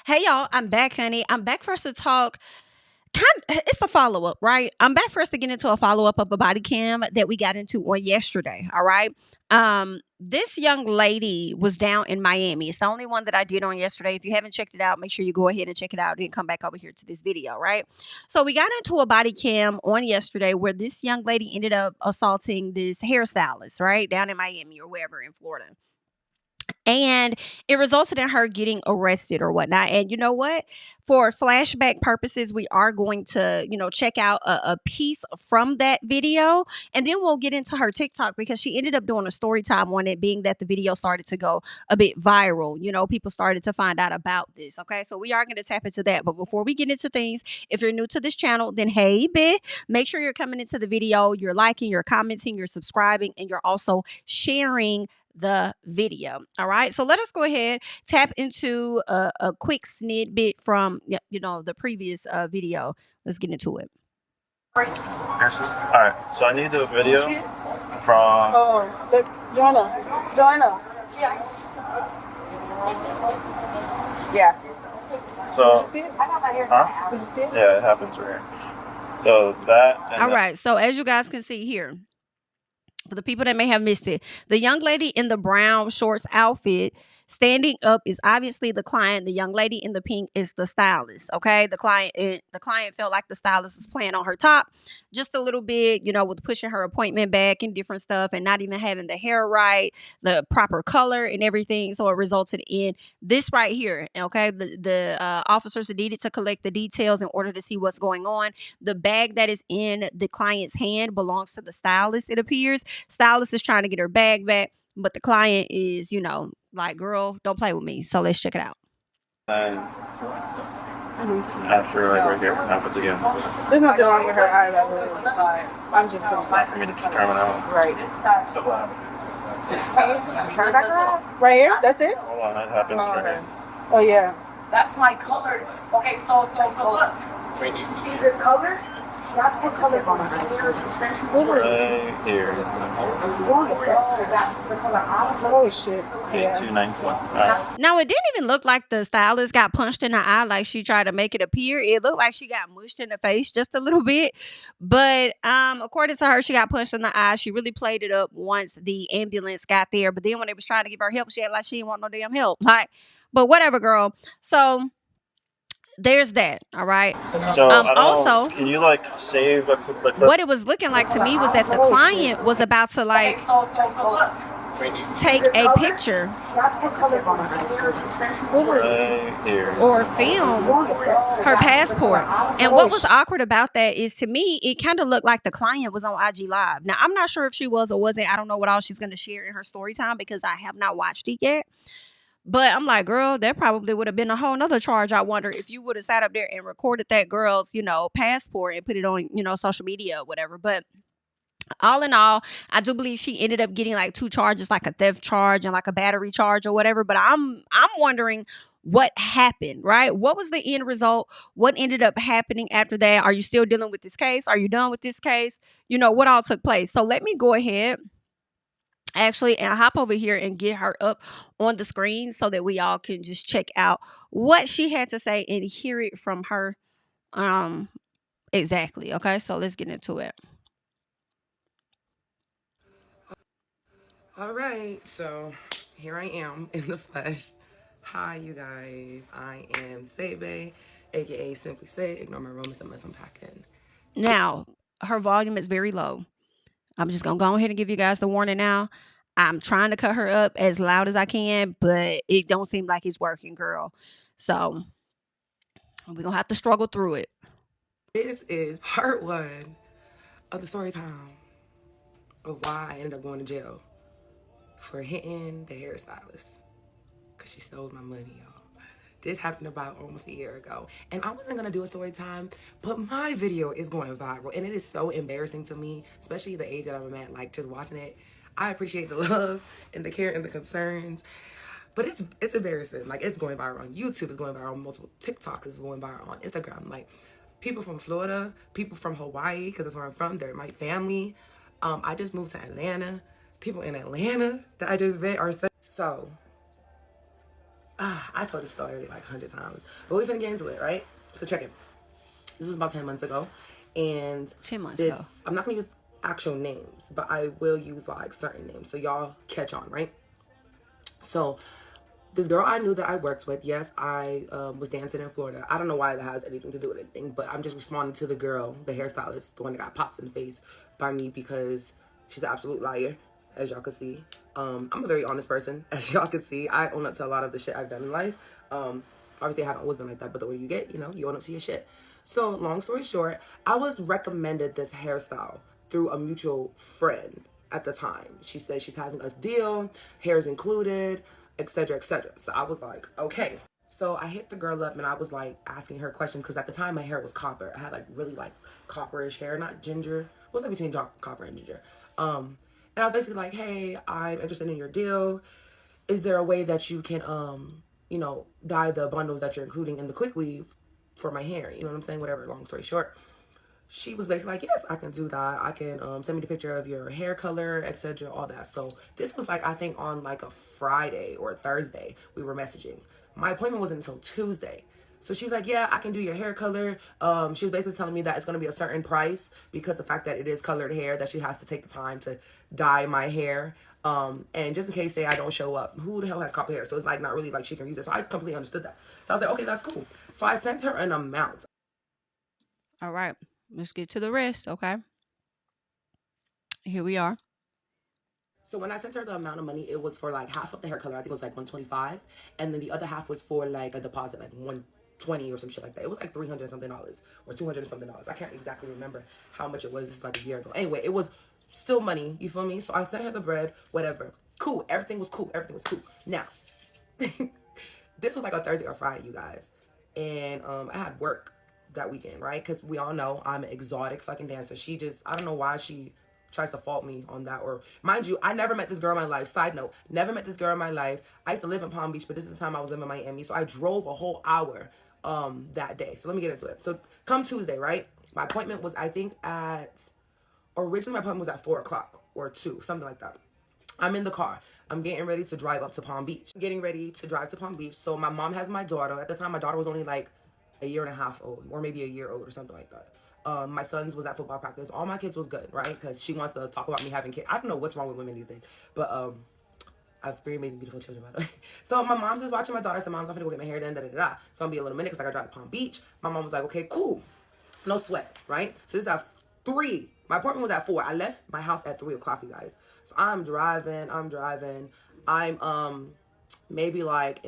Hey y'all, I'm back, honey. I'm back for us to talk. It's a follow up, right? I'm back for us to get into a follow up of a body cam that we got into on yesterday. All right. This young lady was down in Miami. It's the only one that I did on yesterday. If you haven't checked it out, make sure you go ahead and check it out and come back over here to this video, right? So we got into a body cam on yesterday where this young lady ended up assaulting this hairstylist, right? Down in Miami or wherever in Florida, and it resulted in her getting arrested or whatnot. And you know what? For flashback purposes, we are going to, check out a piece from that video, and then we'll get into her TikTok because she ended up doing a story time on it, being that the video started to go a bit viral. People started to find out about this. Okay, so we are going to tap into that. But before we get into things, if you're new to this channel, then hey, bitch, make sure you're coming into the video, you're liking, you're commenting, you're subscribing, and you're also sharing the video. All right, so let us go ahead, tap into a quick snippet from the previous video. Let's get into it. All right, so I need the video from. Oh, look, join us. Yeah. So. Did you see it? Huh? Did you see it? Yeah, it happens right here. So that. All right, so as you guys can see here, for the people that may have missed it, the young lady in the brown shorts outfit standing up is obviously the client. The young lady in the pink is the stylist. Okay, the client felt like the stylist was playing on her top just a little bit, with pushing her appointment back and different stuff, and not even having the hair right, the proper color and everything. So it resulted in this right here. Okay, the officers needed to collect the details in order to see what's going on. The bag that is in the client's hand belongs to the stylist, it appears. Stylist is trying to get her bag back, but the client is, like, girl, don't play with me. So let's check it out. And after, like, right here, happens again. There's nothing wrong with her eyelash. I'm just so It's not for me to determine out. right. Turn back around. Right here? That's it? Hold on, that happens right here. Oh, yeah. That's my color. Okay, so look. See this color? That's his color. Right here. Oh, shit. Yeah. 8292. All right. Now, it didn't even look like the stylist got punched in the eye like she tried to make it appear. It looked like she got mushed in the face just a little bit. But according to her, she got punched in the eye. She really played it up once the ambulance got there. But then when they was trying to give her help, she had like she didn't want no damn help. Like, but whatever, girl. So there's that. All right. So also, can you like save a clip? What it was looking like to me was that the client was about to like So take a picture Right here. or film her passport. And what was awkward about that is, to me, it kind of looked like the client was on IG Live. Now, I'm not sure if she was or wasn't. I don't know what all she's going to share in her story time because I have not watched it yet. But I'm like, girl, that probably would have been a whole nother charge. I wonder if you would have sat up there and recorded that girl's, passport and put it on, social media or whatever. But all in all, I do believe she ended up getting like 2 charges, like a theft charge and like a battery charge or whatever. But I'm wondering what happened, right? What was the end result? What ended up happening after that? Are you still dealing with this case? Are you done with this case? What all took place? So let me go ahead actually and hop over here and get her up on the screen so that we all can just check out what she had to say and hear it from her exactly. Okay, so let's get into it. All right, so here I am in the flesh. Hi, you guys. I am Sebe, aka Simply Say. Ignore my romance unless I'm packing. Now, her volume is very low. I'm just gonna go ahead and give you guys the warning now. I'm trying to cut her up as loud as I can, but it don't seem like it's working, girl. So we're gonna have to struggle through it. This is part 1 of the story time of why I ended up going to jail for hitting the hairstylist because she stole my money, y'all. This happened about almost a year ago, and I wasn't gonna do a story time, but my video is going viral, and it is so embarrassing to me, especially the age that I'm at. Like, just watching it, I appreciate the love and the care and the concerns, but it's embarrassing. Like, it's going viral on YouTube, it's going viral on multiple TikToks, it's going viral on Instagram. Like, people from Florida, people from Hawaii, because that's where I'm from, they're my family. I just moved to Atlanta. People in Atlanta that I just met are so I told the story like 100 times, but we're finna get into it, right? So check it. This was about 10 months ago, and 10 months ago. I'm not gonna use actual names, but I will use like certain names, so y'all catch on, right? So this girl I knew that I worked with, yes, I was dancing in Florida. I don't know why that has anything to do with anything, but I'm just responding to the girl, the hairstylist, the one that got popped in the face by me because she's an absolute liar, as y'all can see. I'm a very honest person, as y'all can see. I own up to a lot of the shit I've done in life. Obviously, I haven't always been like that, but the way you get, you know, you own up to your shit. So, long story short, I was recommended this hairstyle through a mutual friend at the time. She said she's having a deal, hair's included, etc., etc. So I was like, okay. So I hit the girl up and I was like asking her questions because at the time my hair was copper. I had like really like copperish hair, not ginger. It was like between copper and ginger. And I was basically like, hey, I'm interested in your deal. Is there a way that you can, you know, dye the bundles that you're including in the quick weave for my hair? You know what I'm saying? Whatever, long story short. She was basically like, yes, I can do that. I can send me the picture of your hair color, etc., all that. So this was like, I think on like a Friday or a Thursday, we were messaging. My appointment wasn't until Tuesday. So she was like, yeah, I can do your hair color. She was basically telling me that it's going to be a certain price because the fact that it is colored hair, that she has to take the time to dye my hair. And just in case, say I don't show up, who the hell has copper hair? So it's like not really like she can use it. So I completely understood that. So I was like, okay, that's cool. So I sent her an amount. All right. Let's get to the rest, okay? Here we are. So when I sent her the amount of money, it was for like half of the hair color. I think it was like 125, and then the other half was for like a deposit, like 120 or some shit like that. It was like $300 something or $200 something. I can't exactly remember how much it was. It's like a year ago. Anyway, it was still money. You feel me? So I sent her the bread, whatever. Cool. Everything was cool. Everything was cool. Now, this was like a Thursday or Friday, you guys, and I had work that weekend, right? Because we all know I'm an exotic fucking dancer. She just, I don't know why she tries to fault me on that. Or mind you, I never met this girl in my life. Side note, never met this girl in my life. I used to live in Palm Beach, but this is the time I was living in Miami. So I drove a whole hour that day. So let me get into it. So come Tuesday, right? My appointment was, I think originally my appointment was at 4 o'clock or 2, something like that. I'm in the car. I'm getting ready to drive up to Palm Beach. Getting ready to drive to Palm Beach. So my mom has my daughter. At the time, my daughter was only like a year and a half old, or maybe a year old or something like that. My son's was at football practice. All my kids was good, right? Because she wants to talk about me having kids. I don't know what's wrong with women these days, but I have very amazing, beautiful children, by the way. So my mom's just watching my daughter. I said, Mom's, I'm gonna go get my hair done, da-da-da-da. It's gonna be a little minute because I gotta drive to Palm Beach. My mom was like, okay, cool. No sweat, right? So this is at 3. My appointment was at 4. I left my house at 3 o'clock, you guys. So I'm driving. I'm maybe like,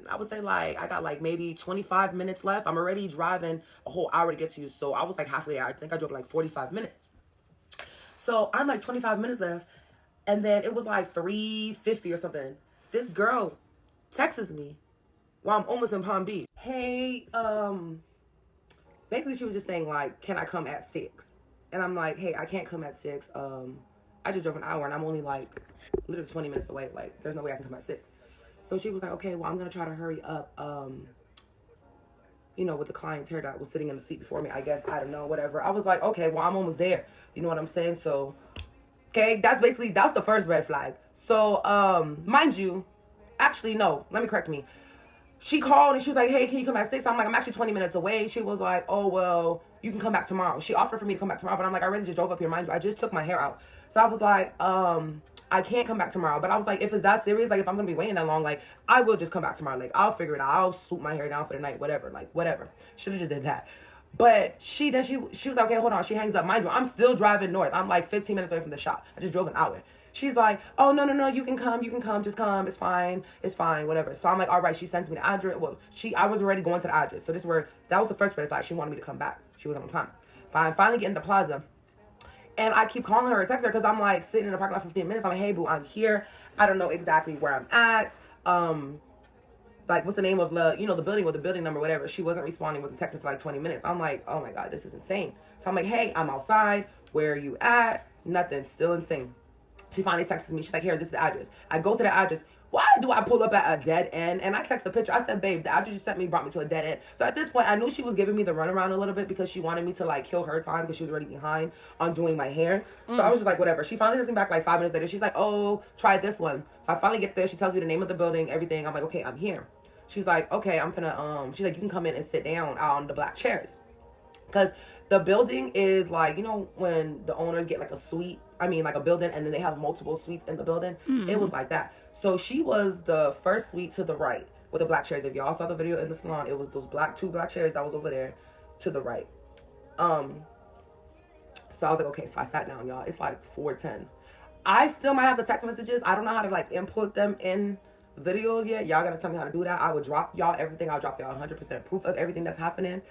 I would say like, I got like maybe 25 minutes left. I'm already driving a whole hour to get to you. So I was like halfway there. I think I drove like 45 minutes. So I'm like 25 minutes left. And then it was like 3:50 or something. This girl texts me while I'm almost in Palm Beach. Hey, basically she was just saying like, can I come at 6? And I'm like, hey, I can't come at 6. I just drove an hour and I'm only like literally 20 minutes away. Like, there's no way I can come at 6. So she was like, okay, well, I'm going to try to hurry up, you know, with the client's hair that was sitting in the seat before me, I guess. I don't know, whatever. I was like, okay, well, I'm almost there. You know what I'm saying? So, okay, that's the first red flag. So, mind you, actually, no, let me correct me. She called and she was like, hey, can you come at 6? I'm like, I'm actually 20 minutes away. She was like, oh, well, you can come back tomorrow. She offered for me to come back tomorrow, but I'm like, I already just drove up here. Mind you, I just took my hair out. So I was like, I can't come back tomorrow. But I was like, if it's that serious, like if I'm going to be waiting that long, like I will just come back tomorrow. Like I'll figure it out. I'll swoop my hair down for the night, whatever. Like whatever. Should have just did that. But she was like, okay, hold on. She hangs up. Mind you, I'm still driving north. I'm like 15 minutes away from the shop. I just drove an hour. She's like, oh, no, you can come, just come. It's fine, whatever. So I'm like, all right, she sends me the address. Well, I was already going to the address. So that was the first red flag. She wanted me to come back. She was on time. Fine, finally get in the plaza. And I keep calling her or text her because I'm like sitting in the parking lot for 15 minutes. I'm like, hey, boo, I'm here. I don't know exactly where I'm at. Like, what's the name of the building or the building number, whatever. She wasn't responding, wasn't texting for like 20 minutes. I'm like, oh my God, this is insane. So I'm like, hey, I'm outside. Where are you at? Nothing. Still insane. She finally texts me. She's like, here, this is the address. I go to the address. Why do I pull up at a dead end? And I text the picture. I said, babe, the address you sent me brought me to a dead end. So at this point, I knew she was giving me the runaround a little bit because she wanted me to like kill her time because she was already behind on doing my hair. So I was just like, whatever. She finally sends me back like 5 minutes later. She's like, oh, try this one. So I finally get there. She tells me the name of the building, everything. I'm like, okay, I'm here. She's like, okay, I'm gonna, she's like, you can come in and sit down on the black chairs. Because the building is like, you know, when the owners get like a suite, I mean, like a building, and then they have multiple suites in the building. It was like that. So she was the first suite to the right with the black chairs. If y'all saw the video in the salon, it was those two black chairs that was over there to the right. So I was like, okay, so I sat down, y'all. It's like 4:10. I still might have the text messages. I don't know how to like input them in videos yet. Y'all gotta tell me how to do that. I would drop y'all everything. I'll drop y'all 100% proof of everything that's happening.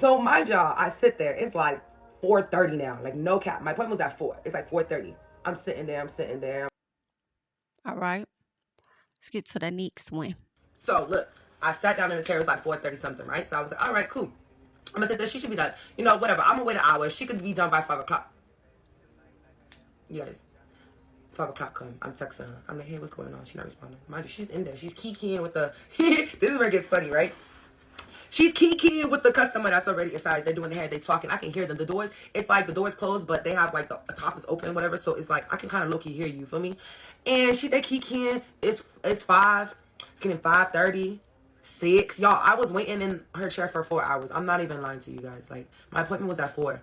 So mind y'all, I sit there. It's like 4:30 now. Like no cap. My appointment was at 4. It's like 4:30. I'm sitting there. All right. Let's get to the next one. So look, I sat down in the chair. It was like 4:30 something, right? So I was like, all right, cool. I'm gonna sit there. She should be done. You know, whatever. I'm gonna wait an hour. She could be done by 5 o'clock. You guys, 5 o'clock come. I'm texting her. I'm like, hey, what's going on? She's not responding. Mind you, she's in there. She's kikiing with the... This is where it gets funny, right? She's kikiing with the customer that's already inside. They're doing their hair. They're talking. I can hear them. The doors, it's like the doors closed, but they have like the top is open, whatever. So it's like, I can kind of low-key hear you, feel me? And they kikiing. It's 5. It's getting 5:30. 6. Y'all, I was waiting in her chair for 4 hours. I'm not even lying to you guys. Like, my appointment was at 4.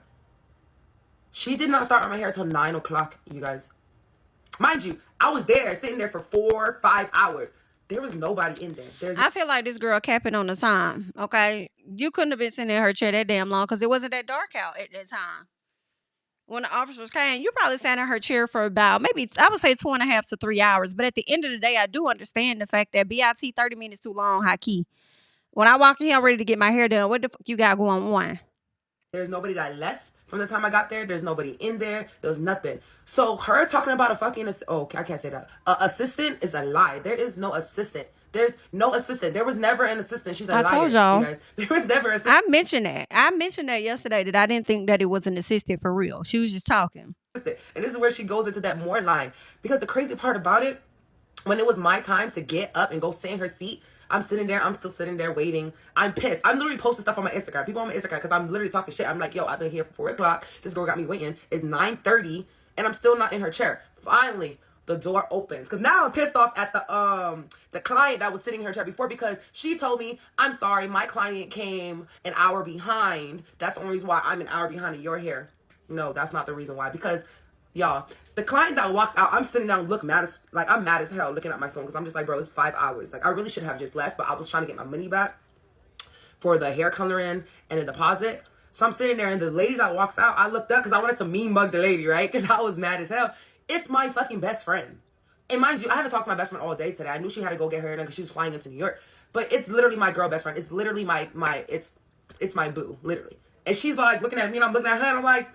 She did not start on my hair till 9 o'clock, you guys. Mind you, I was there, sitting there for 4, 5 hours. There was nobody in there. I feel like this girl capping on the time, okay? You couldn't have been sitting in her chair that damn long because it wasn't that dark out at that time. When the officers came, you probably sat in her chair for about, maybe, I would say 2.5 to 3 hours. But at the end of the day, I do understand the fact that BIT 30 minutes too long, high key. When I walk in here, I'm ready to get my hair done. What the fuck you got going on? There's nobody that left from the time I got there. There's nobody in there. There's nothing. So her talking about a fucking, oh, I can't say that. Assistant is a lie. There is no assistant. There's no assistant. There was never an assistant. She's a liar. I told y'all. Guys. There was never an assistant. I mentioned that yesterday that I didn't think that it was an assistant for real. She was just talking. And this is where she goes into that more line. Because the crazy part about it, when it was my time to get up and go sit in her seat, I'm sitting there. I'm still sitting there waiting. I'm pissed. I'm literally posting stuff on my Instagram. People on my Instagram because I'm literally talking shit. I'm like, yo, I've been here for 4 o'clock. This girl got me waiting. It's 9:30 and I'm still not in her chair. Finally, the door opens because now I'm pissed off at the client that was sitting in her chair before because she told me, I'm sorry, my client came an hour behind. That's the only reason why I'm an hour behind in your hair. No, that's not the reason why. Because y'all, the client that walks out, I'm sitting down, I'm mad as hell looking at my phone because I'm just like, bro, it's 5 hours. Like, I really should have just left, but I was trying to get my money back for the hair coloring and the deposit. So I'm sitting there, and the lady that walks out, I looked up because I wanted to mean mug the lady, right? Because I was mad as hell. It's my fucking best friend. And mind you, I haven't talked to my best friend all day today. I knew she had to go get her hair done because she was flying into New York. But it's literally my girl best friend. It's literally it's my boo, literally. And she's like looking at me, and I'm looking at her, and I'm like,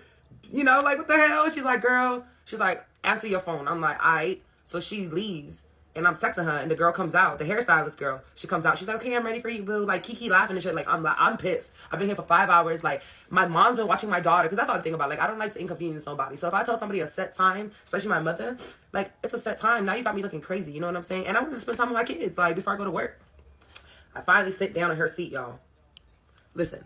you know, like, what the hell? She's like, girl. She's like, answer your phone. I'm like, all right. So she leaves, and I'm texting her, and the girl comes out, the hairstylist girl. She comes out. She's like, okay, I'm ready for you, boo. Like, Kiki laughing and shit. Like, I'm pissed. I've been here for 5 hours. Like, my mom's been watching my daughter, because that's all I think about. Like, I don't like to inconvenience nobody. So if I tell somebody a set time, especially my mother, like, it's a set time. Now you got me looking crazy. You know what I'm saying? And I want to spend time with my kids, like, before I go to work. I finally sit down in her seat, y'all. Listen.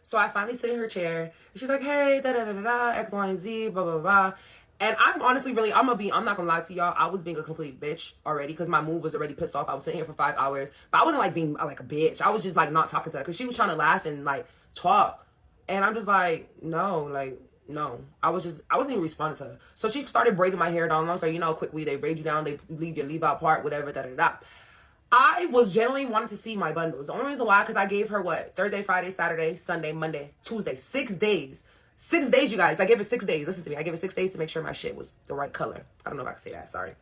So I finally sit in her chair, and she's like, hey, da-da-da-da-da, X, Y, and Z, blah, blah, blah. And I'm honestly really, I'm not gonna lie to y'all, I was being a complete bitch already because my mood was already pissed off. I was sitting here for 5 hours, but I wasn't like being like a bitch. I was just like not talking to her because she was trying to laugh and like talk. And I'm just like, no. I wasn't even responding to her. So she started braiding my hair down. I was like, you know, quickly, they braid you down, they leave your leave out part, whatever, da-da-da. I was generally wanting to see my bundles. The only reason why, because I gave her what? Thursday, Friday, Saturday, Sunday, Monday, Tuesday. 6 days. 6 days, you guys. I gave it 6 days. Listen to me. I gave it 6 days to make sure my shit was the right color. I don't know if I can say that. Sorry.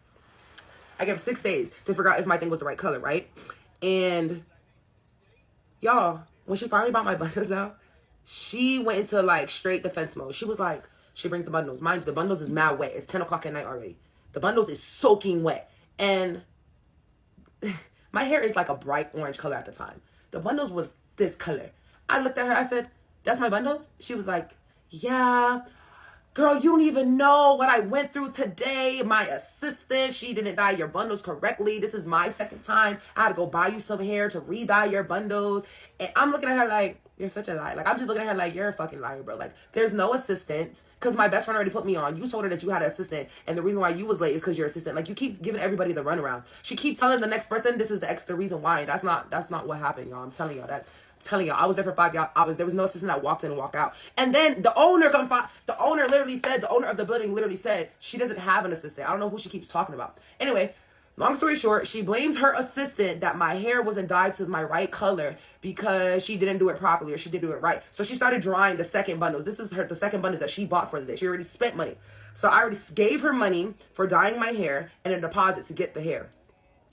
I gave it 6 days to figure out if my thing was the right color, right? And y'all, when she finally brought my bundles out, she went into like straight defense mode. She was like, she brings the bundles. Mind you, the bundles is mad wet. It's 10 o'clock at night already. The bundles is soaking wet. And my hair is like a bright orange color at the time. The bundles was this color. I looked at her. I said, that's my bundles? She was like, yeah. Girl, you don't even know what I went through today. My assistant, she didn't dye your bundles correctly. This is my second time. I had to go buy you some hair to re-dye your bundles. And I'm looking at her like, You're such a liar. Like, I'm just looking at her like, you're a fucking liar, bro. Like, there's no assistant. Because my best friend already put me on. You told her that you had an assistant. And the reason why you was late is because you're assistant. Like, you keep giving everybody the runaround. She keeps telling the next person this is the extra reason why. That's not what happened, y'all. I'm telling y'all that. I was there for 5 hours. There was no assistant that walked in and walked out. And then the owner of the building literally said she doesn't have an assistant. I don't know who she keeps talking about. Anyway, long story short, she blames her assistant that my hair wasn't dyed to my right color because she didn't do it properly or she didn't do it right. So she started drawing the second bundles. This is the second bundles that she bought for the day. She already spent money. So I already gave her money for dyeing my hair and a deposit to get the hair.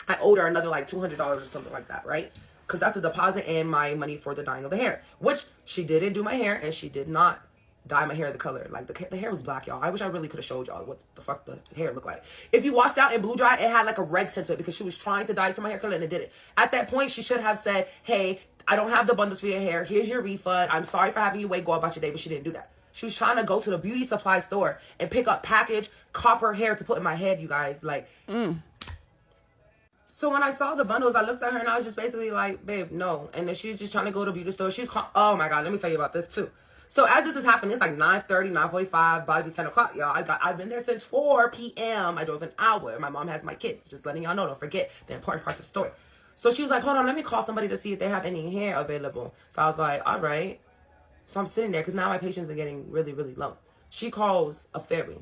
I owed her another like $200 or something like that, right? Because that's a deposit and my money for the dyeing of the hair, which she didn't do my hair and she did not dye my hair the color. Like, the hair was black, y'all. I wish I really could have showed y'all what the fuck the hair looked like. If you washed out and blow dry, it had like a red tint to it because she was trying to dye it to my hair color and it didn't. At that point, she should have said, hey, I don't have the bundles for your hair. Here's your refund. I'm sorry for having you wait. Go about your day. But she didn't do that. She was trying to go to the beauty supply store and pick up packaged copper hair to put in my head, you guys. Like, So when I saw the bundles, I looked at her and I was just basically like, babe, no. And then she was just trying to go to the beauty store. Oh my God, let me tell you about this too. So as this is happening, it's like 9:30, 9:45, about to be 10 o'clock, y'all. I've been there since 4 p.m. I drove an hour. My mom has my kids. Just letting y'all know, don't forget the important parts of the story. So she was like, hold on, let me call somebody to see if they have any hair available. So I was like, all right. So I'm sitting there because now my patients are getting really, really low. She calls a fairy.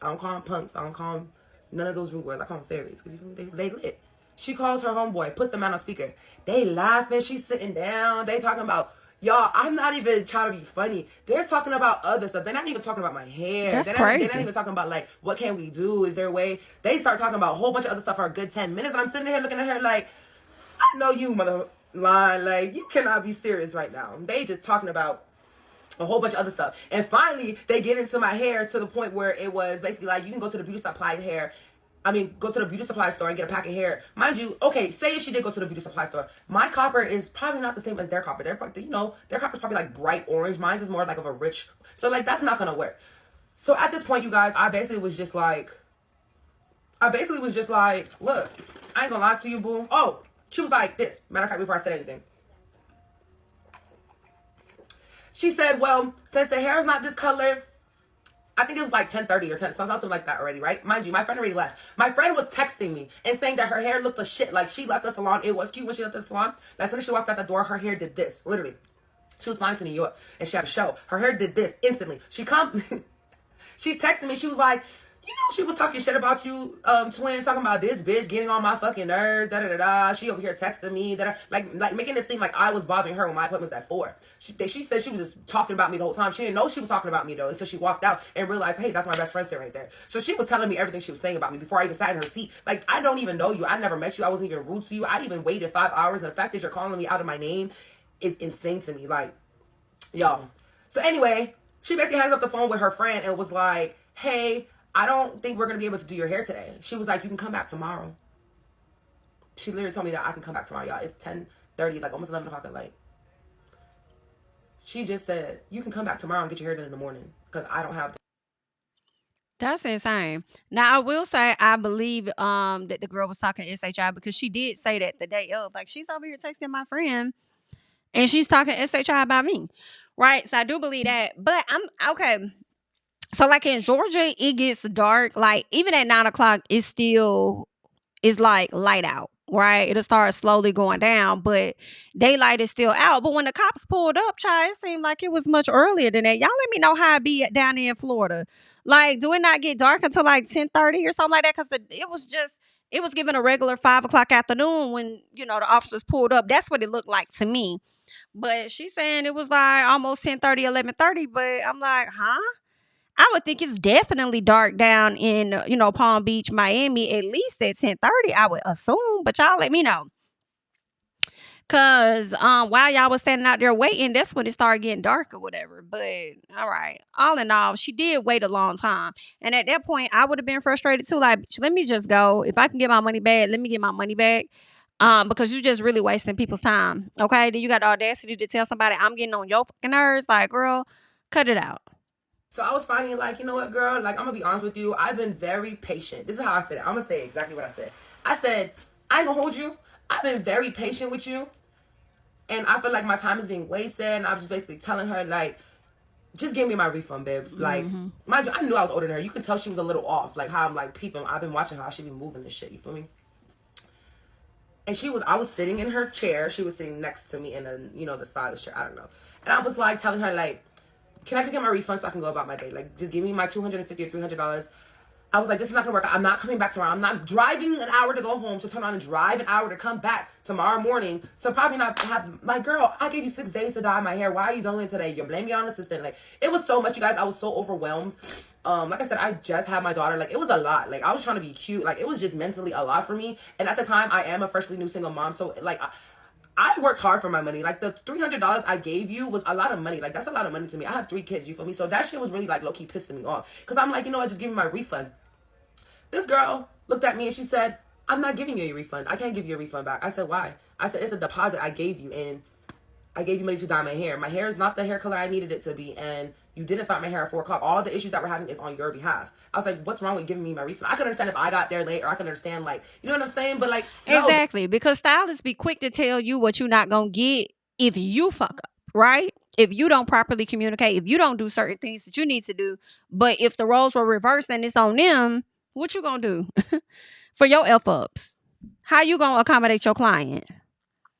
I don't call them punks. I don't call them none of those rude words. I call them fairies because they lit. She calls her homeboy, puts the man on speaker. They laughing. She's sitting down. They talking about, y'all, I'm not even trying to be funny. They're talking about other stuff. They're not even talking about my hair. That's crazy. They're not even talking about, like, what can we do? Is there a way? They start talking about a whole bunch of other stuff for a good 10 minutes. And I'm sitting here looking at her like, I know you, mother line. Like, you cannot be serious right now. They just talking about a whole bunch of other stuff. And finally, they get into my hair to the point where it was basically like, you can go to the beauty supply go to the beauty supply store and get a pack of hair. Mind you, okay, say if she did go to the beauty supply store, my copper is probably not the same as their copper. Their copper's probably like bright orange. Mine's is more like of a rich. So like, that's not gonna work. So at this point, you guys, I basically was just like, look, I ain't gonna lie to you, boo. Oh, she was like this. Matter of fact, before I said anything. She said, well, since the hair is not this color, I think it was like 10:30 or 10, something like that already, right? Mind you, my friend already left. My friend was texting me and saying that her hair looked a shit. Like, she left the salon. It was cute when she left the salon. As soon as she walked out the door, her hair did this, literally. She was flying to New York and she had a show. Her hair did this instantly. She's texting me. She was like, you know, she was talking shit about you, twin, talking about this bitch getting on my fucking nerves, da-da-da-da. She over here texting me, like making it seem like I was bothering her when my appointment was at 4. She said she was just talking about me the whole time. She didn't know she was talking about me, though, until she walked out and realized, hey, that's my best friend sitting right there. So she was telling me everything she was saying about me before I even sat in her seat. Like, I don't even know you. I never met you. I wasn't even rude to you. I even waited 5 hours, and the fact that you're calling me out of my name is insane to me. Like, y'all. So anyway, she basically hangs up the phone with her friend and was like, hey, I don't think we're going to be able to do your hair today. She was like, you can come back tomorrow. She literally told me that I can come back tomorrow, y'all. It's 10:30, like almost 11 o'clock at night. She just said, you can come back tomorrow and get your hair done in the morning because I don't have. That's insane. Now, I will say I believe that the girl was talking SHI because she did say that the day of. Like, she's over here texting my friend and she's talking SHI about me. Right? So I do believe that. But I'm okay. So like in Georgia, it gets dark. Like even at 9 o'clock, it's still like light out, right? It'll start slowly going down, but daylight is still out. But when the cops pulled up, child, it seemed like it was much earlier than that. Y'all let me know how it be down there in Florida. Like, do it not get dark until like 10:30 or something like that? Because it was given a regular 5 o'clock afternoon when, you know, the officers pulled up. That's what it looked like to me. But she's saying it was like almost 10:30, 11:30. But I'm like, huh? I would think it's definitely dark down in, Palm Beach, Miami, at least at 10:30, I would assume. But y'all let me know. Because while y'all was standing out there waiting, that's when it started getting dark or whatever. But, all right. All in all, she did wait a long time. And at that point, I would have been frustrated too. Like, let me just go. If I can get my money back, let me get my money back. Because you're just really wasting people's time. Okay? Then you got the audacity to tell somebody I'm getting on your fucking nerves. Like, girl, cut it out. So I was finally like, you know what, girl? Like, I'm going to be honest with you. I've been very patient. This is how I said it. I'm going to say exactly what I said. I said, I ain't going to hold you. I've been very patient with you. And I feel like my time is being wasted. And I'm just basically telling her, like, just give me my refund, babes. Like, mind you, I knew I was older than her. You can tell she was a little off. Like, how I'm, like, peeping. I've been watching how she be moving this shit. You feel me? And I was sitting in her chair. She was sitting next to me in a, you know, the stylist chair. I don't know. And I was, like, telling her, like, can I just get my refund so I can go about my day? Like, just give me my $250 or $300. I was like, this is not going to work. I'm not coming back tomorrow. I'm not driving an hour to go home to turn on and drive an hour to come back tomorrow morning. So probably not have, like, girl, I gave you 6 days to dye my hair. Why are you doing it today? You're blaming it on the assistant. Like, it was so much, you guys. I was so overwhelmed. Like I said, I just had my daughter. Like, it was a lot. Like, I was trying to be cute. Like, it was just mentally a lot for me. And at the time, I am a freshly new single mom. So, like, I worked hard for my money. Like, the $300 I gave you was a lot of money. Like, that's a lot of money to me. I have 3 kids, you feel me? So that shit was really, like, low-key pissing me off. Because I'm like, you know what? Just give me my refund. This girl looked at me and she said, I'm not giving you your refund. I can't give you a refund back. I said, why? I said, it's a deposit I gave you, and I gave you money to dye my hair. My hair is not the hair color I needed it to be, and you didn't start my hair at 4 o'clock. All the issues that we're having is on your behalf. I was like, what's wrong with giving me my refund? I could understand if I got there late, or I could understand, like, you know what I'm saying? But, like, no. Exactly, because stylists be quick to tell you what you're not going to get if you fuck up, right? If you don't properly communicate, if you don't do certain things that you need to do. But if the roles were reversed and it's on them, what you gonna do for your F-ups? How you gonna accommodate your client?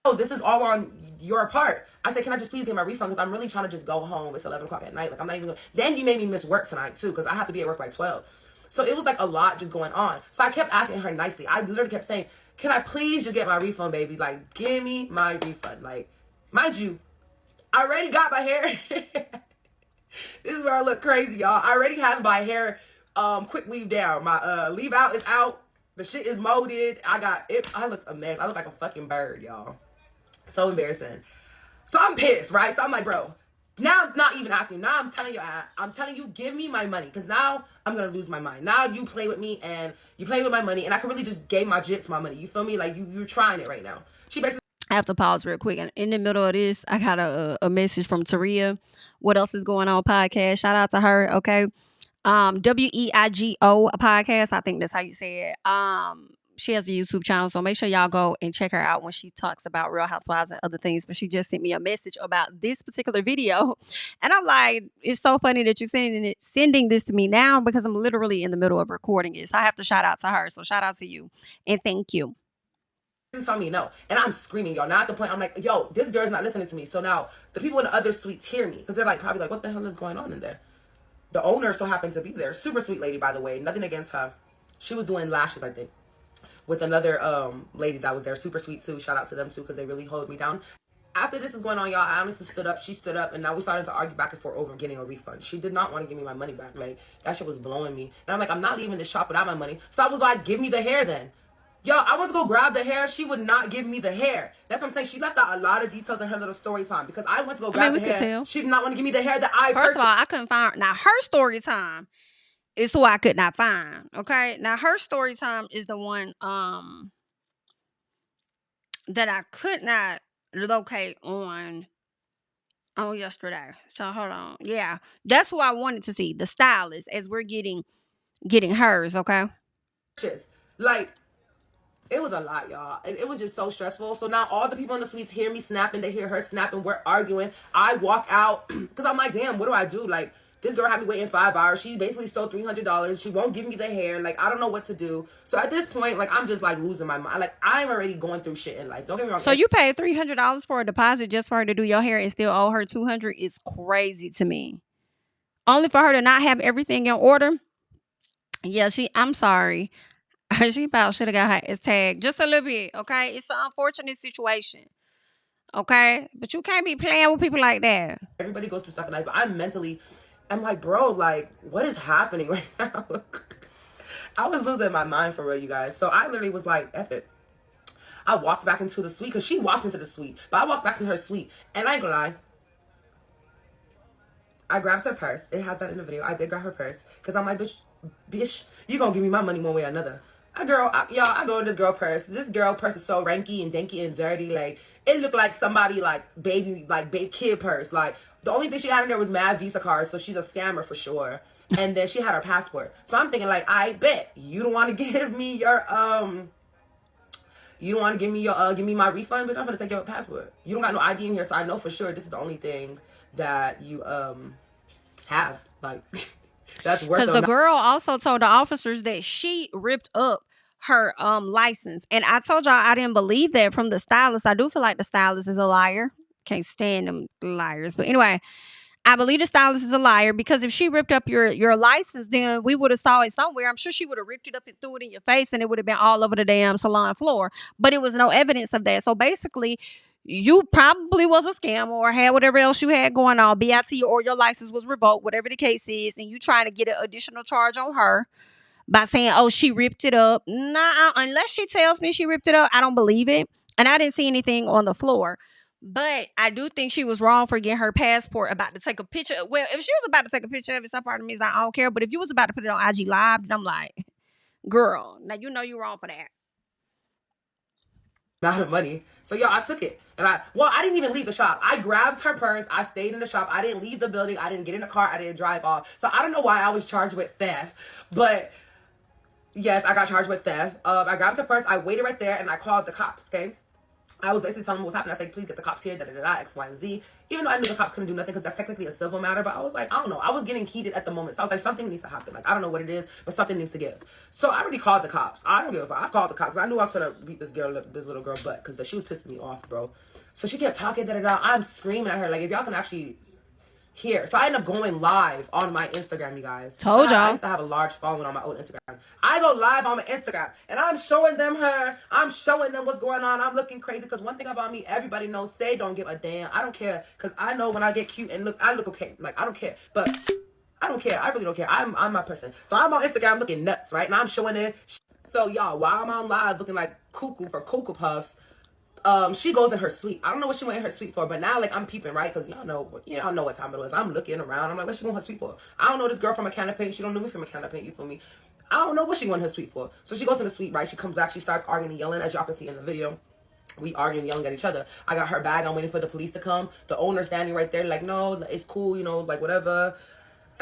Oh, this is all on your part. I said, can I just please get my refund? Because I'm really trying to just go home. It's 11 o'clock at night. Like, I'm not even going. Then you made me miss work tonight, too, because I have to be at work by 12. So it was, like, a lot just going on. So I kept asking her nicely. I literally kept saying, can I please just get my refund, baby? Like, give me my refund. Like, mind you, I already got my hair. This is where I look crazy, y'all. I already have my hair quick weave down. My leave out is out. The shit is molded. I look a mess. I look like a fucking bird, y'all. So embarrassing. So I'm pissed, right? So I'm like, bro, now I'm not even asking. Now I'm telling you, give me my money. Because now I'm going to lose my mind. Now you play with me and you play with my money. And I can really just give my jits my money. You feel me? Like, you're trying it right now. She basically... I have to pause real quick. And in the middle of this, I got a message from Taria. What else is going on podcast? Shout out to her, okay? WEIGO podcast. I think that's how you say it. She has a YouTube channel, so make sure y'all go and check her out when she talks about Real Housewives and other things. But she just sent me a message about this particular video, and I'm like, it's so funny that you're sending this to me now, because I'm literally in the middle of recording it. So I have to shout out to her. So shout out to you and thank you. Tell me no, and I'm screaming, y'all. Now at the point I'm like, yo, this girl's not listening to me. So now the people in the other suites hear me, because they're like, probably like, what the hell is going on in there? The owner so happened to be there. Super sweet lady, by the way. Nothing against her. She was doing lashes, I think, with another lady that was there. Super sweet too. Shout out to them too, because they really hold me down. After this is going on, y'all, I honestly stood up. She stood up, and now we started to argue back and forth over getting a refund. She did not want to give me my money back. Like, that shit was blowing me. And I'm like, I'm not leaving this shop without my money. So I was like, give me the hair then. Y'all, I went to go grab the hair. She would not give me the hair. That's what I'm saying. She left out a lot of details in her little story time, because I went to go grab the hair. Tell. She did not want to give me the hair that I First of all, I couldn't find. Now, her story time is who I could not find. Okay? Now, her story time is the one that I could not locate on yesterday. So, hold on. Yeah. That's who I wanted to see. The stylist, as we're getting hers, okay? Like, it was a lot, y'all. And it was just so stressful. So now all the people in the suites hear me snapping. They hear her snapping. We're arguing. I walk out because I'm like, damn, what do I do? Like, this girl had me waiting 5 hours. She basically stole $300. She won't give me the hair. Like, I don't know what to do. So at this point, like, I'm just, like, losing my mind. Like, I'm already going through shit in life. Don't get me wrong. So you paid $300 for a deposit just for her to do your hair and still owe her $200 is crazy to me. Only for her to not have everything in order. Yeah, I'm sorry. She about should have got her ass tagged just a little bit, okay? It's an unfortunate situation, okay? But you can't be playing with people like that. Everybody goes through stuff in life, but I'm like, bro, like, what is happening right now? I was losing my mind for real, you guys. So I literally was like, F it. I walked back into the suite, because she walked into the suite, but I walked back into her suite, and I ain't gonna lie, I grabbed her purse. It has that in the video. I did grab her purse, because I'm like, bitch, you gonna give me my money one way or another. I go in this girl purse. This girl purse is so ranky and danky and dirty. Like, it looked like somebody, like, baby kid purse. Like, the only thing she had in there was mad Visa cards, so she's a scammer for sure. And then she had her passport. So I'm thinking, like, I bet you don't want to give me You don't want to give me your give me my refund, but I'm gonna take your passport. You don't got no ID in here, so I know for sure this is the only thing that you have. Like that's worth. Because the girl also told the officers that she ripped up her license, and I told y'all I didn't believe that from the stylist. I do feel like the stylist is a liar. Can't stand them liars, but anyway. I believe the stylist is a liar, because if she ripped up your license, then we would have saw it somewhere. I'm sure she would have ripped it up and threw it in your face, and it would have been all over the damn salon floor. But it was no evidence of that. So basically, you probably was a scam or had whatever else you had going on, BIT, or your license was revoked, whatever the case is, and you trying to get an additional charge on her by saying, oh, she ripped it up. Nah, unless she tells me she ripped it up, I don't believe it. And I didn't see anything on the floor. But I do think she was wrong for getting her passport about to take a picture. Well, if she was about to take a picture of it, some part of me is like, I don't care. But if you was about to put it on IG Live, then I'm like, girl, now you know you're wrong for that. Amount of money. So y'all, I took it. And I didn't even leave the shop. I grabbed her purse. I stayed in the shop. I didn't leave the building. I didn't get in the car. I didn't drive off. So I don't know why I was charged with theft. But yes, I got charged with theft. I grabbed her purse. I waited right there and I called the cops, okay? I was basically telling them what was happening. I said, please get the cops here, X, Y, and Z. Even though I knew the cops couldn't do nothing because that's technically a civil matter. But I was like, I don't know. I was getting heated at the moment. So I was like, something needs to happen. Like, I don't know what it is, but something needs to give. So I already called the cops. I don't give a fuck. I called the cops. I knew I was going to beat this little girl butt because she was pissing me off, bro. So she kept talking, I'm screaming at her. Like, if y'all can actually hear. So I ended up going live on my Instagram, you guys. Told y'all. I used to have a large following on my own Instagram. I go live on my Instagram and I'm showing them her. I'm showing them what's going on. I'm looking crazy because one thing about me, everybody knows, say don't give a damn. I don't care because I know when I get cute and I look okay. Like, I don't care. But I don't care. I really don't care. I'm my person. So I'm on Instagram looking nuts, right? And I'm showing it. So y'all, while I'm on live looking like cuckoo for Cocoa Puffs, she goes in her suite. I don't know what she went in her suite for, but now, like, I'm peeping, right? Because y'all know what time it was. I'm looking around. I'm like, what's she going in her suite for? I don't know this girl from a canopy. She don't know me from a canopy. You feel me? I don't know what she went in her suite for. So she goes in the suite, right? She comes back. She starts arguing and yelling, as y'all can see in the video. We arguing, yelling at each other. I got her bag. I'm waiting for the police to come. The owner standing right there, like, no, it's cool, like, whatever.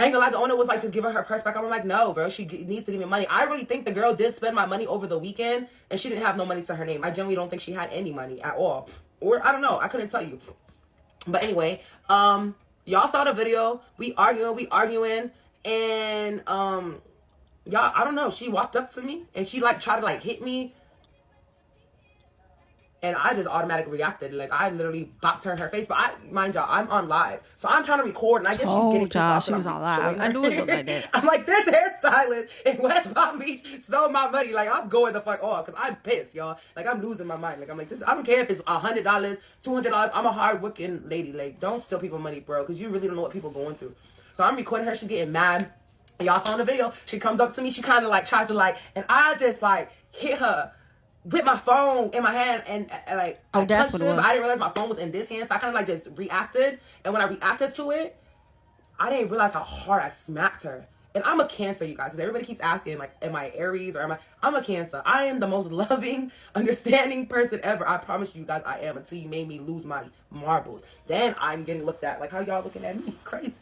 I ain't gonna lie, the owner was like, just give her purse back. I'm like, no, bro, she needs to give me money. I really think the girl did spend my money over the weekend, and she didn't have no money to her name. I genuinely don't think she had any money at all. Or, I don't know, I couldn't tell you. But anyway, y'all saw the video. We arguing, and, y'all, I don't know, she walked up to me, and she, like, tried to, like, hit me. And I just automatically reacted. Like, I literally bopped her in her face. But mind y'all, I'm on live. So I'm trying to record. And I guess she's getting pissed off. She was on live. I knew it looked like that. I'm like, this hairstylist in West Palm Beach stole my money. Like, I'm going the fuck off. Because I'm pissed, y'all. Like, I'm losing my mind. Like, I'm like, I don't care if it's $100, $200. I'm a hard-working lady. Like, don't steal people money, bro. Because you really don't know what people are going through. So I'm recording her. She's getting mad. Y'all saw in the video. She comes up to me. She kind of, like, tries to, like, and I just, like, hit her with my phone in my hand and like, oh, that's what it was. But I didn't realize my phone was in this hand, so I kind of like just reacted. And when I reacted to it, I didn't realize how hard I smacked her. And I'm a Cancer, you guys, because everybody keeps asking, like, am I Aries or I'm a Cancer. I am the most loving, understanding person ever. I promise you guys I am, until you made me lose my marbles. Then I'm getting looked at like how y'all looking at me, crazy.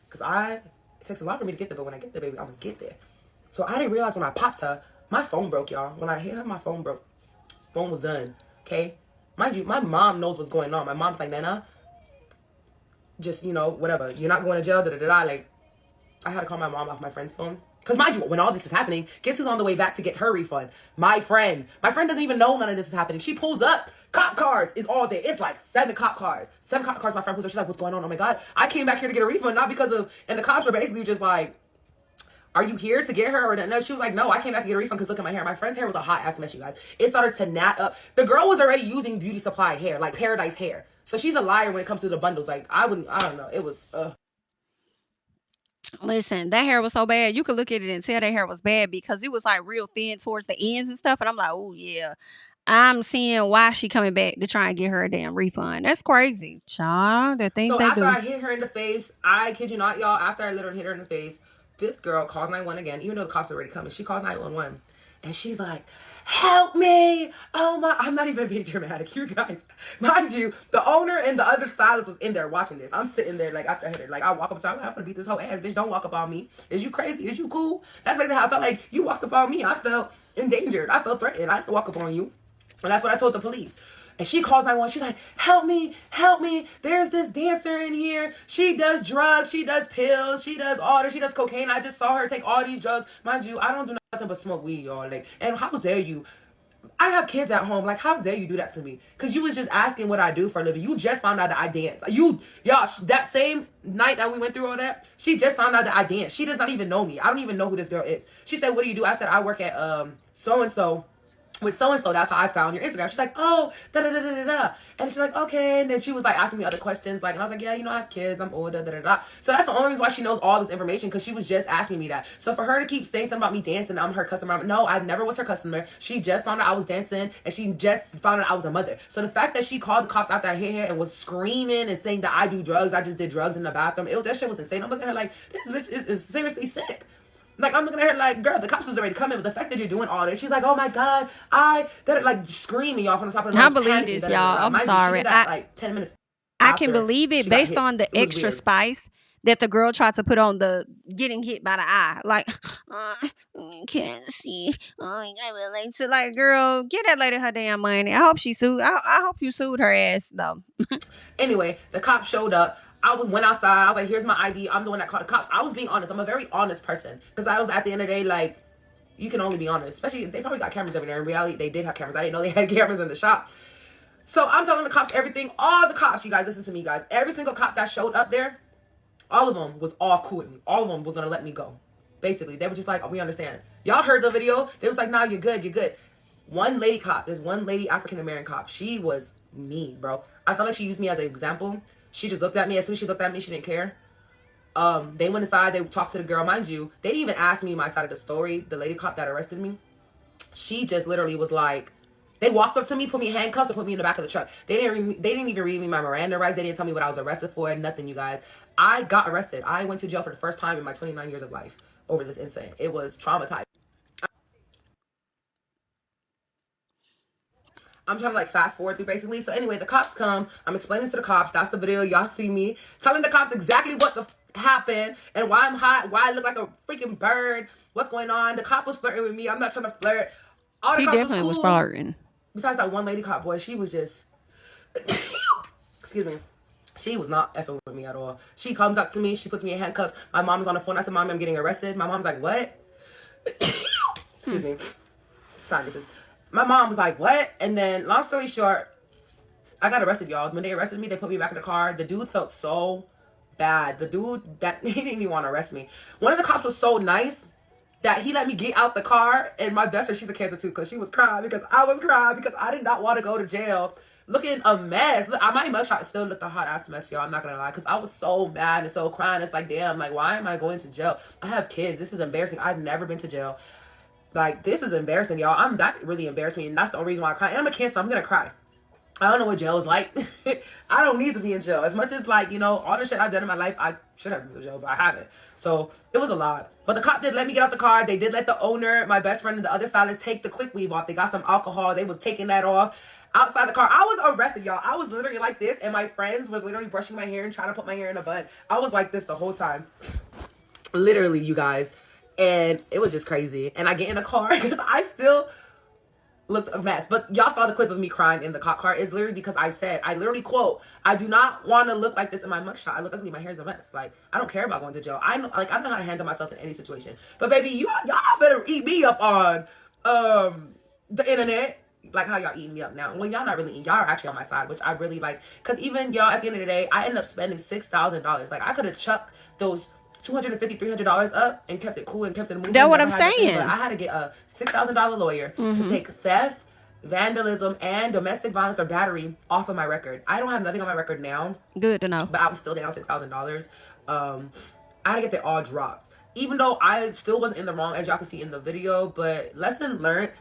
Because it takes a lot for me to get there, but when I get there, baby, I'm gonna get there. So I didn't realize when I popped her, my phone broke, y'all. When I hit her, my phone broke. Phone was done, okay? Mind you, my mom knows what's going on. My mom's like, Nana, just, whatever. You're not going to jail, da-da-da-da. Like, I had to call my mom off my friend's phone. Because mind you, when all this is happening, guess who's on the way back to get her refund? My friend. My friend doesn't even know none of this is happening. She pulls up. Cop cars is all there. It's like 7 cop cars. 7 cop cars, my friend pulls up. She's like, what's going on? Oh, my God. I came back here to get a refund, not because of... And the cops were basically just like, are you here to get her? Or no, she was like, no, I came back to get a refund because look at my hair. My friend's hair was a hot ass mess, you guys. It started to knot up. The girl was already using beauty supply hair, like Paradise hair. So she's a liar when it comes to the bundles. Like, I don't know. It was, Listen, that hair was so bad. You could look at it and tell that hair was bad because it was like real thin towards the ends and stuff. And I'm like, oh yeah, I'm seeing why she coming back to try and get her a damn refund. That's crazy. Child, the things they do. So after I hit her in the face, I kid you not, y'all, after I literally hit her in the face, this girl calls 911 again, even though the cops are already coming. She calls 911 and she's like, help me. Oh my, I'm not even being dramatic, you guys. Mind you, the owner and the other stylist was in there watching this. I'm sitting there like after I hit her. Like I walk up to her, I'm gonna beat this whole ass, bitch. Don't walk up on me. Is you crazy? Is you cool? That's basically how I felt. Like you walked up on me. I felt endangered. I felt threatened. I didn't walk up on you. And that's what I told the police. And she calls 911. She's like, help me, help me. There's this dancer in here. She does drugs. She does pills. She does all this. She does cocaine. I just saw her take all these drugs. Mind you, I don't do nothing but smoke weed, y'all. Like, and how dare you? I have kids at home. Like, how dare you do that to me? Because you was just asking what I do for a living. You just found out that I dance. Y'all, that same night that we went through all that, she just found out that I dance. She does not even know me. I don't even know who this girl is. She said, what do you do? I said, I work at so-and-so. With so-and-so, that's how I found your Instagram. She's like, oh, da-da-da-da-da-da. And she's like, okay. And then she was like asking me other questions. Like, and I was like, yeah, you know, I have kids. I'm older, da-da-da. So that's the only reason why she knows all this information, because she was just asking me that. So for her to keep saying something about me dancing, I'm her customer. No, I never was her customer. She just found out I was dancing, and she just found out I was a mother. So the fact that she called the cops after I hit her and was screaming and saying that I do drugs, I just did drugs in the bathroom, that shit was insane. I'm looking at her like, this bitch is seriously sick. Like, I'm looking at her like, girl, the cops was already coming, but the fact that you're doing all this, she's like, oh my God, that like screaming y'all from the top of the I believe this, y'all. I'm sorry. She did that, like 10 minutes I can believe it based on the extra weird spice that the girl tried to put on the getting hit by the eye. Like, can't see. I relate to, like, girl, get that lady her damn money. I hope she sued. I hope you sued her ass though. Anyway, the cops showed up. Went outside. I was like, here's my ID. I'm the one that called the cops. I was being honest. I'm a very honest person. Because I was, at the end of the day, like, you can only be honest. Especially, they probably got cameras over there. In reality, they did have cameras. I didn't know they had cameras in the shop. So I'm telling the cops everything. All the cops, you guys, listen to me, guys. Every single cop that showed up there, all of them was all cool with me. All of them was going to let me go. Basically, they were just like, oh, we understand. Y'all heard the video. They was like, nah, you're good. You're good. One lady cop, there's one lady African-American cop. She was mean, bro. I felt like she used me as an example. She just looked at me. As soon as she looked at me, she didn't care. They went inside. They talked to the girl. Mind you, they didn't even ask me my side of the story. The lady cop that arrested me, she just literally was like, they walked up to me, put me in handcuffs, and put me in the back of the truck. They didn't even read me my Miranda rights. They didn't tell me what I was arrested for. Nothing, you guys. I got arrested. I went to jail for the first time in my 29 years of life over this incident. It was traumatizing. I'm trying to like fast forward through basically. So anyway, the cops come. I'm explaining to the cops. That's the video. Y'all see me telling the cops exactly what happened and why I'm hot, why I look like a freaking bird, what's going on. The cop was flirting with me. I'm not trying to flirt. All the He cops definitely was cool. flirting. Besides that one lady cop, boy, she was just, excuse me. She was not effing with me at all. She comes up to me. She puts me in handcuffs. My mom's on the phone. I said, Mommy, I'm getting arrested. My mom's like, what? Excuse me. Sinuses. My mom was like, what? And then, long story short, I got arrested, y'all. When they arrested me, they put me back in the car. The dude felt so bad. The dude, he didn't even want to arrest me. One of the cops was so nice that he let me get out the car. And my best friend, she's a cancer too, because she was crying because I was crying because I did not want to go to jail looking a mess. Look, my mugshot still looked a hot ass mess, y'all. I'm not going to lie, because I was so mad and so crying. It's like, damn, like, why am I going to jail? I have kids. This is embarrassing. I've never been to jail. Like, this is embarrassing, y'all. That really embarrassed me, and that's the only reason why I cry. And I'm a cancer. I'm gonna cry. I don't know what jail is like. I don't need to be in jail. As much as, like, you know, all the shit I've done in my life, I should have been in jail, but I haven't. So, it was a lot. But the cop did let me get out the car. They did let the owner, my best friend, and the other stylist take the quick weave off. They got some alcohol. They was taking that off outside the car. I was arrested, y'all. I was literally like this, and my friends were literally brushing my hair and trying to put my hair in a bun. I was like this the whole time. Literally, you guys. And it was just crazy. And I get in the car because I still looked a mess. But y'all saw the clip of me crying in the cop car. It's literally because I literally quote, I do not want to look like this in my mugshot. I look ugly. My hair's a mess. Like, I don't care about going to jail. I know how to handle myself in any situation. But baby, y'all better eat me up on the internet. Like how y'all eating me up now. Well, y'all not really eating. Y'all are actually on my side, which I really like. Because even y'all, at the end of the day, I ended up spending $6,000. Like, I could have chucked those $250, $300 up and kept it cool and kept it moving. That's what I'm saying. But I had to get a $6,000 lawyer to take theft, vandalism, and domestic violence or battery off of my record. I don't have nothing on my record now. Good to know. But I was still down $6,000. I had to get that all dropped. Even though I still wasn't in the wrong, as y'all can see in the video. But lesson learned.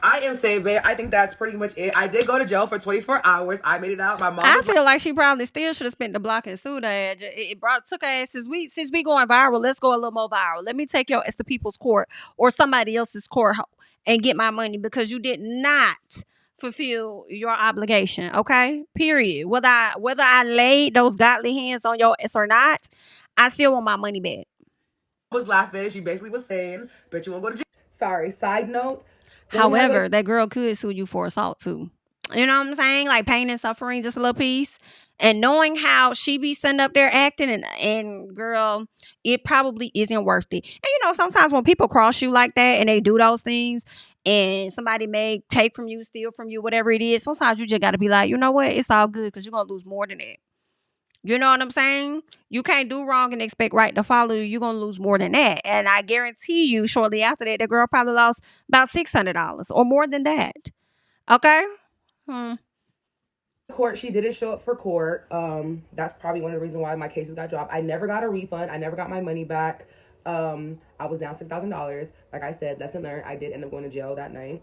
I am saying, babe, I think that's pretty much it. I did go to jail for 24 hours. I made it out. My mom. I feel like she probably still should have spent the block and sued her. Took her ass since we going viral. Let's go a little more viral. Let me take your ass to people's court or somebody else's court and get my money because you did not fulfill your obligation. Okay, period. Whether I laid those godly hands on your ass or not, I still want my money back. I was laughing. She basically was saying, "Bet you won't go to jail." Sorry. Side note. However, that girl could sue you for assault too. You know what I'm saying? Like pain and suffering, just a little piece. And knowing how she be sitting up there acting, and girl, it probably isn't worth it. And sometimes when people cross you like that and they do those things, and somebody may take from you, steal from you, whatever it is, sometimes you just got to be like, you know what? It's all good, because you're going to lose more than that. You know what I'm saying? You can't do wrong and expect right to follow you. You're going to lose more than that. And I guarantee you, shortly after that, the girl probably lost about $600 or more than that. Okay? Court, she didn't show up for court. That's probably one of the reasons why my cases got dropped. I never got a refund. I never got my money back. I was down $6,000. Like I said, lesson learned. I did end up going to jail that night.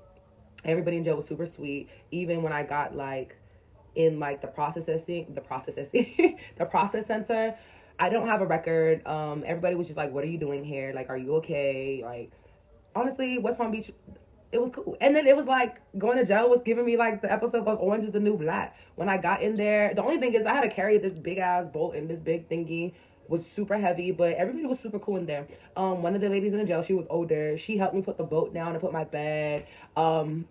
Everybody in jail was super sweet. Even when I got in the process center, I don't have a record. Everybody was just like, what are you doing here? Like, are you okay? Honestly, West Palm Beach, it was cool. And then it was going to jail was giving me the episode of Orange is the New Black. When I got in there, the only thing is I had to carry this big ass bolt and this big thingy. Was super heavy, but everybody was super cool in there. One of the ladies in the jail, she was older. She helped me put the boat down and put my bed. I was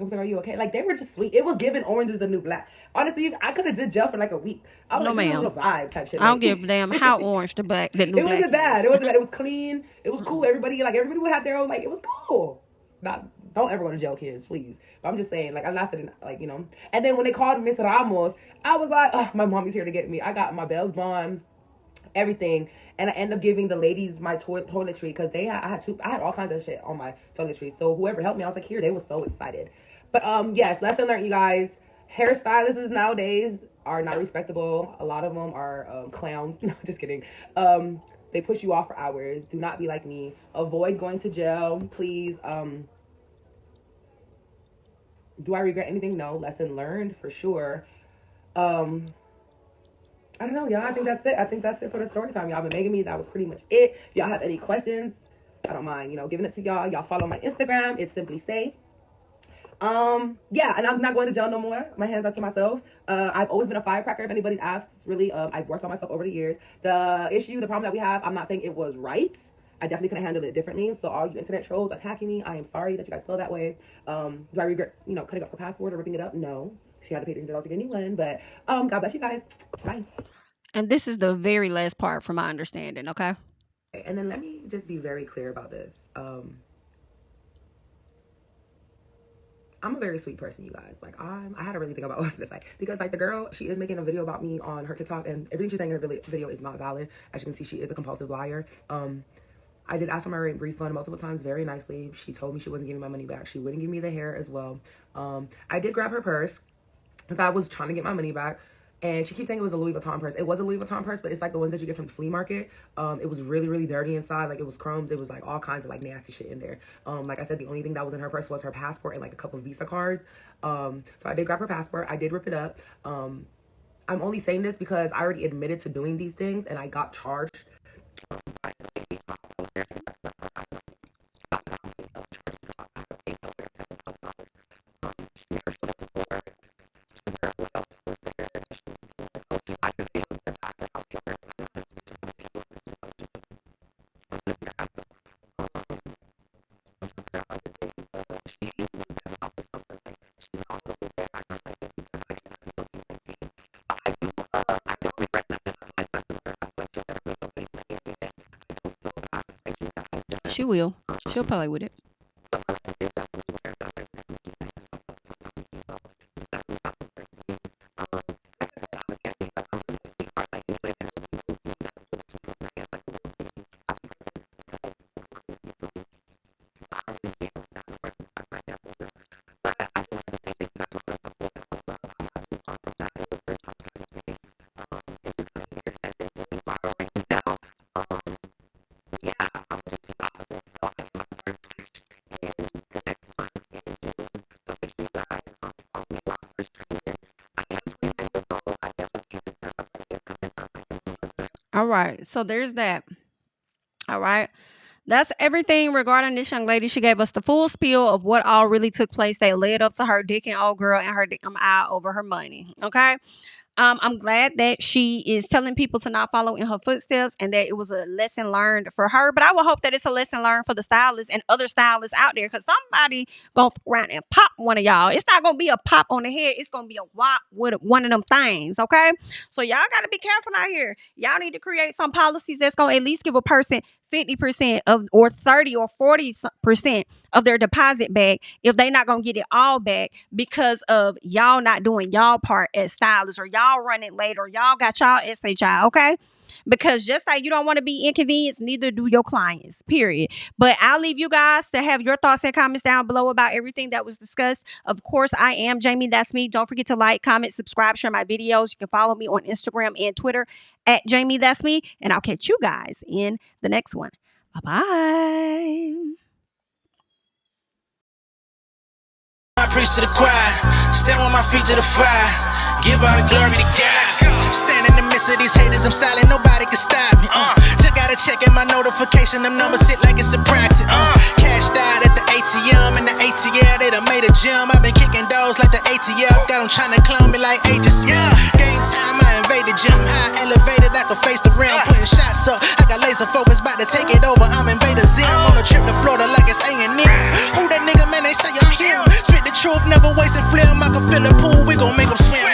like, are you okay? They were just sweet. It was giving Orange is the New Black. Honestly, I could have did jail for a week. I was no, ma'am. A vibe type shit. I don't give a damn how orange the new black It wasn't bad. It wasn't bad. It was clean. It was cool. Everybody would have their own, it was cool. Don't ever go to jail, kids, please. But I'm just saying, I lasted, And then when they called Miss Ramos, I was like, oh, my mommy's here to get me. I got my bells bond, everything, and I ended up giving the ladies my toiletry, because I had all kinds of shit on my toiletry. So whoever helped me, I was like, here. They were so excited. But yes, lesson learned, you guys. Hairstylists nowadays are not respectable. A lot of them are clowns. No, just kidding. They push you off for hours. Do not be like me. Avoid going to jail, please. Do I regret anything? No. Lesson learned for sure. I don't know, y'all. I think that's it. I think that's it for the story time. Y'all been making me. That was pretty much it. If y'all have any questions, I don't mind, giving it to y'all. Y'all follow my Instagram. It's simply say. Yeah, and I'm not going to jail no more. My hands are to myself. I've always been a firecracker. If anybody's asked, really, I've worked on myself over the years. The problem that we have, I'm not saying it was right. I definitely could have handled it differently. So all you internet trolls attacking me, I am sorry that you guys feel that way. Do I regret, cutting up her passport or ripping it up? No. She had to pay $300 to get a new one. But God bless you guys. Bye. And this is the very last part from my understanding, okay? And then let me just be very clear about this. I'm a very sweet person, you guys. I had to really think about what to say. Because, the girl, she is making a video about me on her TikTok, and everything she's saying in her video is not valid. As you can see, she is a compulsive liar. I did ask for my refund multiple times very nicely. She told me she wasn't giving my money back. She wouldn't give me the hair as well. I did grab her purse because I was trying to get my money back. And she keeps saying it was a Louis Vuitton purse. It was a Louis Vuitton purse, but it's the ones that you get from the flea market. It was really, really dirty inside. It was crumbs. It was all kinds of nasty shit in there. Like I said, the only thing that was in her purse was her passport and a couple of Visa cards. So I did grab her passport. I did rip it up. I'm only saying this because I already admitted to doing these things and I got charged. She will. She'll play with it. All right. So there's that. All right. That's everything regarding this young lady. She gave us the full spiel of what all really took place that led up to her dicking old girl and her eye over her money. Okay. I'm glad that she is telling people to not follow in her footsteps and that it was a lesson learned for her. But I would hope that it's a lesson learned for the stylists and other stylists out there, because somebody gonna go around and pop one of y'all. It's not gonna be a pop on the head. It's gonna be a whop with one of them things, okay? So y'all gotta be careful out here. Y'all need to create some policies that's gonna at least give a person 50% of, or 30 or 40% of their deposit back if they not gonna get it all back because of y'all not doing y'all part as stylists, or y'all running late, or y'all got y'all SHI, okay? Because just like you don't want to be inconvenienced, neither do your clients, period. But I'll leave you guys to have your thoughts and comments down below about everything that was discussed. Of course, I am Jami, that's me. Don't forget to like, comment, subscribe, share my videos. You can follow me on Instagram and Twitter at Jami, that's me. And I'll catch you guys in the next one. Bye-bye. I preach to the choir, stand with my feet to the fire, give all the glory to God. Stand in the midst of these haters, I'm silent, nobody can stop me. Just gotta check in my notification, them numbers hit like it's a proxy. Cashed out at the ATM, and the ATL, they done made a gym. I've been kicking doors like the ATF, got them trying to clone me like agents. Game time, I invaded gym, high elevated, I could face the rim, putting shots up. I got laser focus, about to take it over, I'm Invader Zim. On a trip to Florida like it's A&M. Who that nigga, man, they say I'm him. Spit the truth, never waste a film, I can fill a pool, we gon' make them swim.